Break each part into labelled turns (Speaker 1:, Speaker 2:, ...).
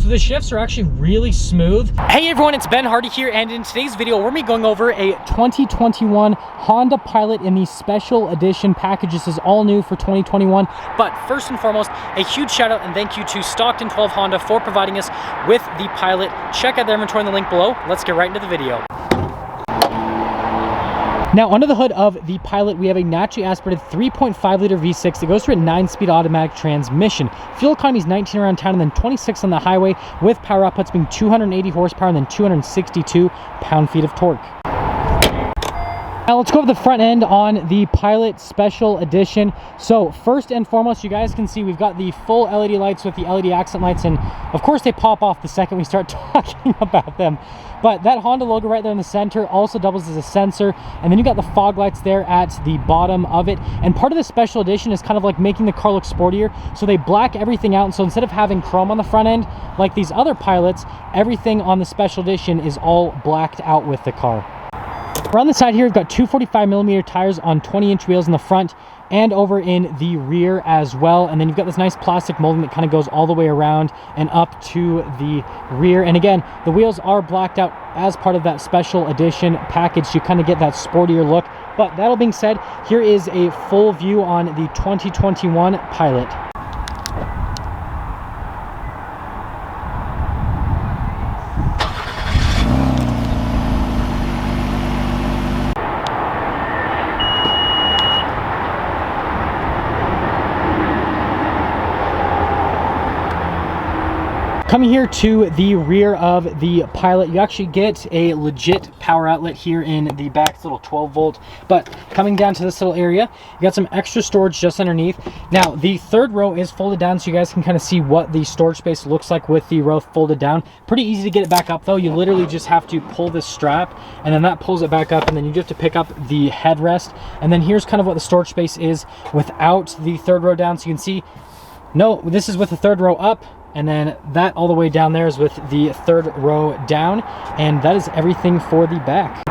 Speaker 1: So the shifts are actually really smooth. Hey everyone, it's Ben Hardy here, and in today's video, we're gonna be going over a 2021 Honda Pilot in the special edition package. This is all new for 2021. But first and foremost, a huge shout out and thank you to Stockton 12 Honda for providing us with the Pilot. Check out their inventory in the link below. Let's get right into the video. Now, under the hood of the Pilot, we have a naturally aspirated 3.5 liter V6 that goes through a 9-speed automatic transmission. Fuel economy is 19 around town and then 26 on the highway, with power outputs being 280 horsepower and then 262 pound-feet of torque. Now let's go over the front end on the Pilot Special Edition. So first and foremost, you guys can see we've got the full LED lights with the LED accent lights, and of course they pop off the second we start talking about them. But that Honda logo right there in the center also doubles as a sensor, and then you got the fog lights there at the bottom of it. And part of the Special Edition is kind of like making the car look sportier, so they black everything out. And so instead of having chrome on the front end like these other Pilots, everything on the Special Edition is all blacked out with the car. Around the side here, we've got 245mm tires on 20-inch wheels in the front and over in the rear as well. And then you've got this nice plastic molding that kind of goes all the way around and up to the rear. And again, the wheels are blacked out as part of that Special Edition package. You kind of get that sportier look. But that all being said, here is a full view on the 2021 Pilot. Coming here to the rear of the Pilot, you actually get a legit power outlet here in the back. It's a little 12-volt. But coming down to this little area, you got some extra storage just underneath. Now, the third row is folded down, so you guys can kind of see what the storage space looks like with the row folded down. Pretty easy to get it back up, though. You literally just have to pull this strap, and then that pulls it back up, and then you just have to pick up the headrest. And then here's kind of what the storage space is without the third row down. So you can see, no, this is with the third row up, and then that all the way down there is with the third row down, and that is everything for the back.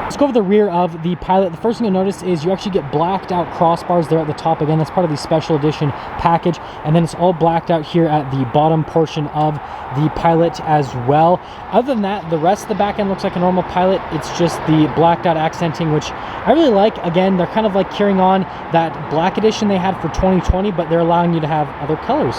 Speaker 1: Let's go over the rear of the Pilot. The first thing you'll notice is you actually get blacked out crossbars there at the top. Again, that's part of the Special Edition package, and then it's all blacked out here at the bottom portion of the Pilot as well. Other than that, the rest of the back end looks like a normal Pilot. It's just the blacked out accenting, which I really like. Again, they're kind of like carrying on that black edition they had for 2020, but they're allowing you to have other colors.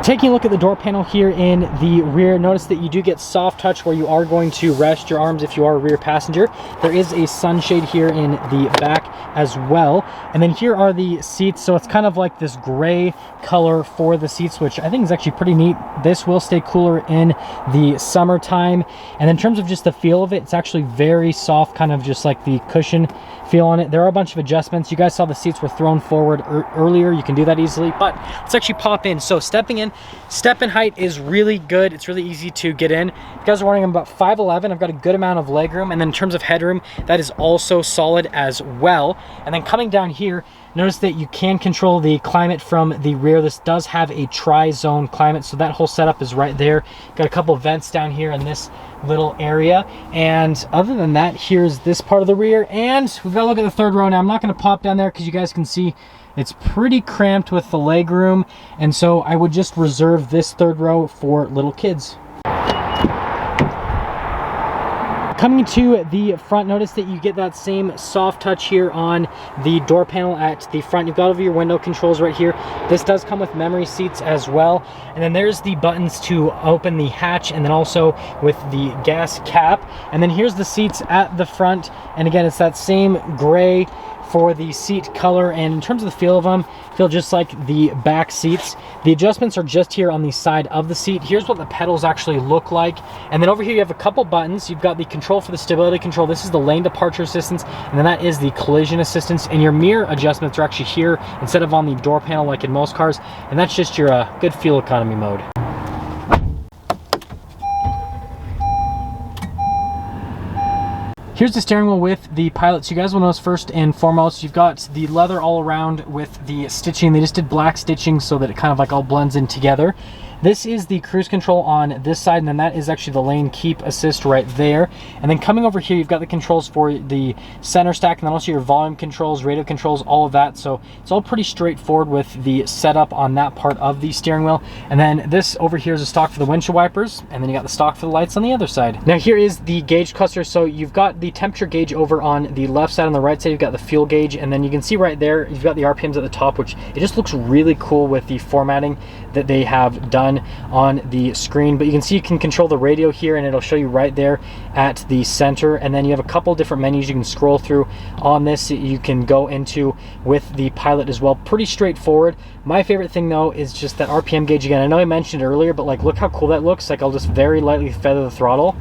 Speaker 1: Taking a look at the door panel here in the rear, notice that you do get soft touch where you are going to rest your arms if you are a rear passenger. There is a sunshade here in the back as well. And then here are the seats. So it's kind of like this gray color for the seats, which I think is actually pretty neat. This will stay cooler in the summertime. And in terms of just the feel of it, it's actually very soft, kind of just like the cushion feel on it. There are a bunch of adjustments. You guys saw the seats were thrown forward earlier. You can do that easily, but let's actually pop in. So stepping in, step in height is really good. It's really easy to get in. You guys are running about 5'11". I've got a good amount of leg room, and then in terms of headroom, that is also solid as well. And then coming down here, notice that you can control the climate from the rear. This does have a tri-zone climate, so that whole setup is right there. Got a couple of vents down here in this little area, and other than that, here's this part of the rear, and we've got to look at the third row now. I'm not going to pop down there because you guys can see it's pretty cramped with the leg room, and so I would just reserve this third row for little kids. Coming to the front, notice that you get that same soft touch here on the door panel at the front. You've got over your window controls right here. This does come with memory seats as well. And then there's the buttons to open the hatch, and then also with the gas cap. And then here's the seats at the front. And again, it's that same gray for the seat color, and in terms of the feel of them, feel just like the back seats. The adjustments are just here on the side of the seat. Here's what the pedals actually look like, and then over here you have a couple buttons. You've got the control for the stability control. This is the lane departure assistance, and then that is the collision assistance, and your mirror adjustments are actually here instead of on the door panel like in most cars, and that's just your good fuel economy mode. Here's the steering wheel with the Pilot. So you guys will notice first and foremost, you've got the leather all around with the stitching. They just did black stitching so that it kind of like all blends in together. This is the cruise control on this side, and then that is actually the lane keep assist right there. And then coming over here, you've got the controls for the center stack, and then also your volume controls, radio controls, all of that. So it's all pretty straightforward with the setup on that part of the steering wheel. And then this over here is a stock for the windshield wipers, and then you got the stock for the lights on the other side. Now here is the gauge cluster. So you've got the temperature gauge over on the left side. On the right side, you've got the fuel gauge, and then you can see right there, you've got the RPMs at the top, which it just looks really cool with the formatting that they have done on the screen. But you can see you can control the radio here, and it'll show you right there at the center. And then you have a couple different menus you can scroll through on this that you can go into with the Pilot as well. Pretty straightforward. My favorite thing though is just that RPM gauge again. I know I mentioned it earlier, but like, look how cool that looks. Like, I'll just very lightly feather the throttle,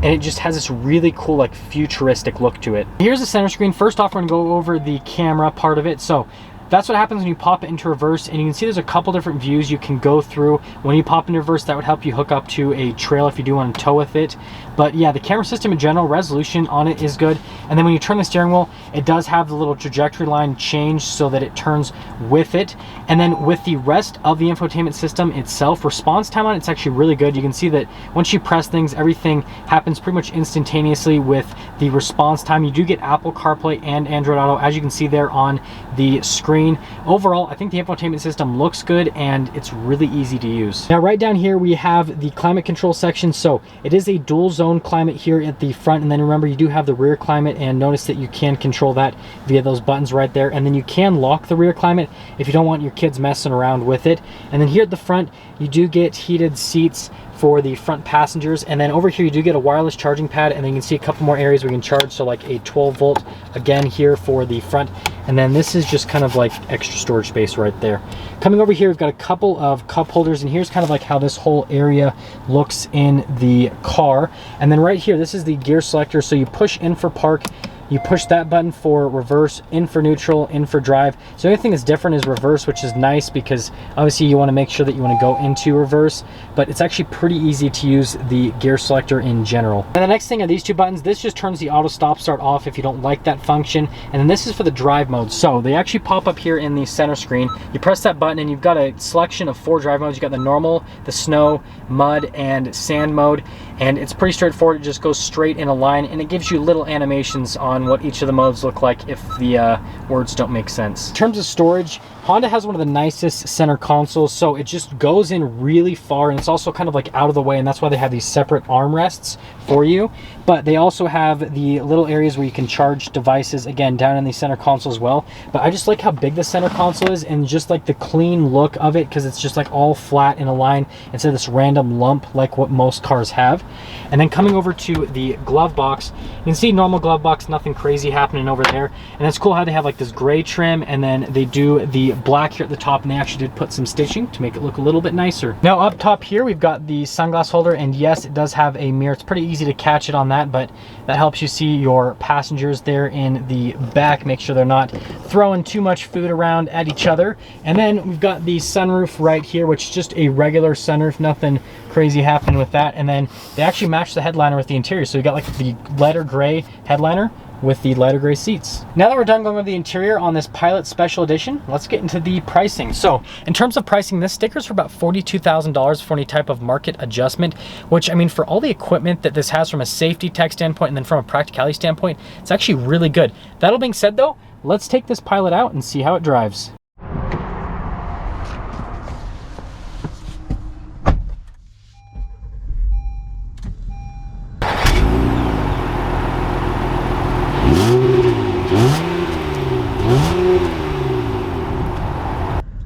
Speaker 1: and it just has this really cool, like, futuristic look to it. Here's the center screen. First off, we're gonna go over the camera part of it. So that's what happens when you pop it into reverse, and you can see there's a couple different views you can go through. When you pop into reverse, that would help you hook up to a trail if you do want to tow with it. But yeah, the camera system in general, resolution on it is good. And then when you turn the steering wheel, it does have the little trajectory line change so that it turns with it. And then with the rest of the infotainment system itself, response time on it's actually really good. You can see that once you press things, everything happens pretty much instantaneously with the response time. You do get Apple CarPlay and Android Auto, as you can see there on the screen. Overall, I think the infotainment system looks good, and it's really easy to use. Now right down here we have the climate control section. So it is a dual zone climate here at the front, and then remember, you do have the rear climate, and notice that you can control that via those buttons right there. And then you can lock the rear climate if you don't want your kids messing around with it. And then here at the front, you do get heated seats for the front passengers, and then over here you do get a wireless charging pad, and then you can see a couple more areas where you can charge. So like a 12 volt again here for the front, and then this is just kind of like extra storage space right there. Coming over here, we've got a couple of cup holders, and here's kind of like how this whole area looks in the car. And then right here, this is the gear selector. So you push in for park, you push that button for reverse, in for neutral, in for drive. So the only thing that's different is reverse, which is nice because obviously you want to make sure that you want to go into reverse, but it's actually pretty easy to use the gear selector in general. And the next thing are these two buttons. This just turns the auto stop start off if you don't like that function. And then this is for the drive mode. So they actually pop up here in the center screen. You press that button and you've got a selection of 4 drive modes. You've got the normal, the snow, mud, and sand mode. And it's pretty straightforward. It just goes straight in a line, and it gives you little animations on what each of the modes look like if the words don't make sense. In terms of storage, Honda has one of the nicest center consoles, so it just goes in really far, and it's also kind of like out of the way, and that's why they have these separate armrests for you. But they also have the little areas where you can charge devices, again, down in the center console as well. But I just like how big the center console is, and just like the clean look of it, because it's just like all flat in a line instead of this random lump like what most cars have. And then coming over to the glove box, you can see normal glove box, nothing crazy happening over there. And it's cool how they have like this gray trim, and then they do the black here at the top, and they actually did put some stitching to make it look a little bit nicer. Now up top here, we've got the sunglass holder, and yes, it does have a mirror. It's pretty easy to catch it on that, but that helps you see your passengers there in the back, make sure they're not throwing too much food around at each other. And then we've got the sunroof right here, which is just a regular sunroof, nothing crazy happening with that. And then they actually match the headliner with the interior, so you got like the lighter gray headliner with the lighter gray seats. Now that we're done going over the interior on this Pilot Special Edition, let's get into the pricing. So in terms of pricing, this sticker's for about $42,000 for any type of market adjustment, which, I mean, for all the equipment that this has from a safety tech standpoint and then from a practicality standpoint, it's actually really good. That all being said though, let's take this Pilot out and see how it drives.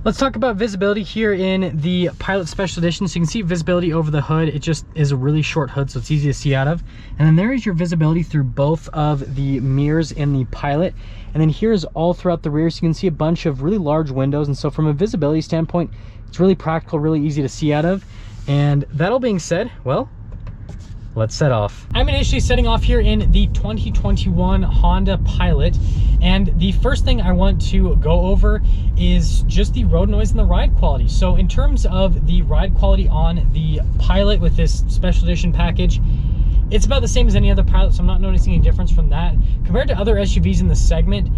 Speaker 1: Let's talk about visibility here in the Pilot Special Edition. So you can see visibility over the hood. It just is a really short hood, so it's easy to see out of. And then there is your visibility through both of the mirrors in the Pilot. And then here's all throughout the rear, so you can see a bunch of really large windows. And so from a visibility standpoint, it's really practical, really easy to see out of. And that all being said, well, let's set off. I'm initially setting off here in the 2021 Honda Pilot, and the first thing I want to go over is just the road noise and the ride quality. So in terms of the ride quality on the Pilot with this Special Edition package, it's about the same as any other Pilot, so I'm not noticing any difference from that. Compared to other SUVs in the segment,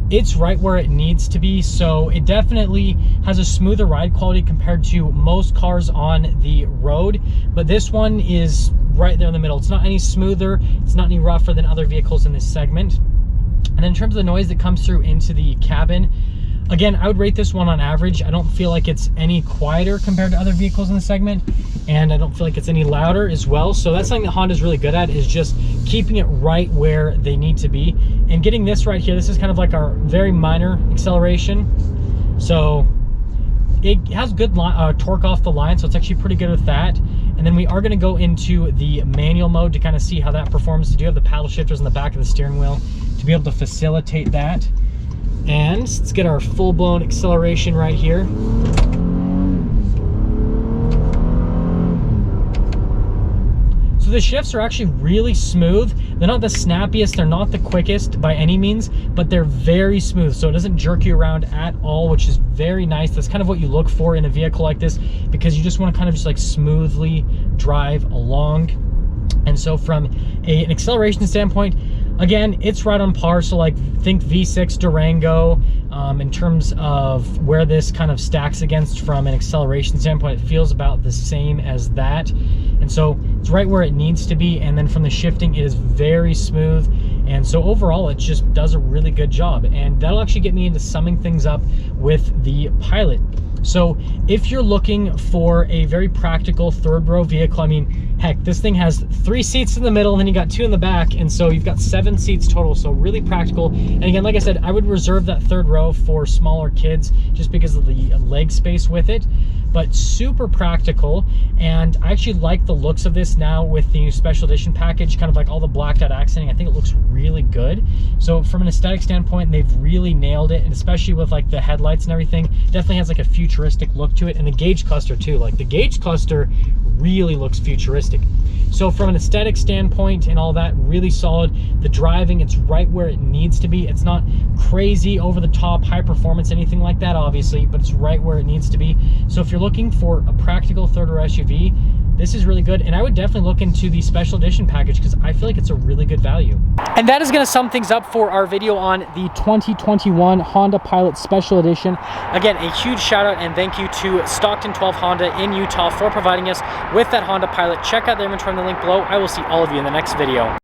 Speaker 1: it's right where it needs to be. So it definitely has a smoother ride quality compared to most cars on the road, but this one is right there in the middle. It's not any smoother, it's not any rougher than other vehicles in this segment. And in terms of the noise that comes through into the cabin, again, I would rate this one on average. I don't feel like it's any quieter compared to other vehicles in the segment, and I don't feel like it's any louder as well. So that's something that Honda's really good at, is just keeping it right where they need to be. And getting this right here, this is kind of like our very minor acceleration. So it has good torque off the line, so it's actually pretty good with that. And then we are going to go into the manual mode to kind of see how that performs. You do have the paddle shifters in the back of the steering wheel to be able to facilitate that. And let's get our full-blown acceleration right here. So the shifts are actually really smooth. They're not the snappiest, they're not the quickest by any means, but they're very smooth. So it doesn't jerk you around at all, which is very nice. That's kind of what you look for in a vehicle like this, because you just want to kind of just like smoothly drive along. And so from an acceleration standpoint, again, it's right on par. So like think V6 Durango in terms of where this kind of stacks against from an acceleration standpoint. It feels about the same as that. And so it's right where it needs to be. And then from the shifting, it is very smooth. And so overall, it just does a really good job. And that'll actually get me into summing things up with the Pilot. So if you're looking for a very practical third row vehicle, I mean, heck, this thing has 3 seats in the middle, and then you got 2 in the back, and so you've got 7 seats total, so really practical. And again, like I said, I would reserve that third row for smaller kids just because of the leg space with it, but super practical. And I actually like the looks of this now with the new special edition package, kind of like all the blacked out accenting. I think it looks really good. So from an aesthetic standpoint, they've really nailed it, and especially with like the headlights and everything, definitely has like a futuristic look to it. And the gauge cluster too, like the gauge cluster really looks futuristic. So from an aesthetic standpoint and all that, really solid. The driving, it's right where it needs to be. It's not crazy over the top high performance, anything like that obviously, but it's right where it needs to be. So if you're looking for a practical third row SUV, this is really good. And I would definitely look into the special edition package because I feel like it's a really good value. And that is going to sum things up for our video on the 2021 Honda Pilot Special Edition. Again, a huge shout out and thank you to Stockton 12 Honda in Utah for providing us with that Honda Pilot. Check out their inventory in the link below. I will see all of you in the next video.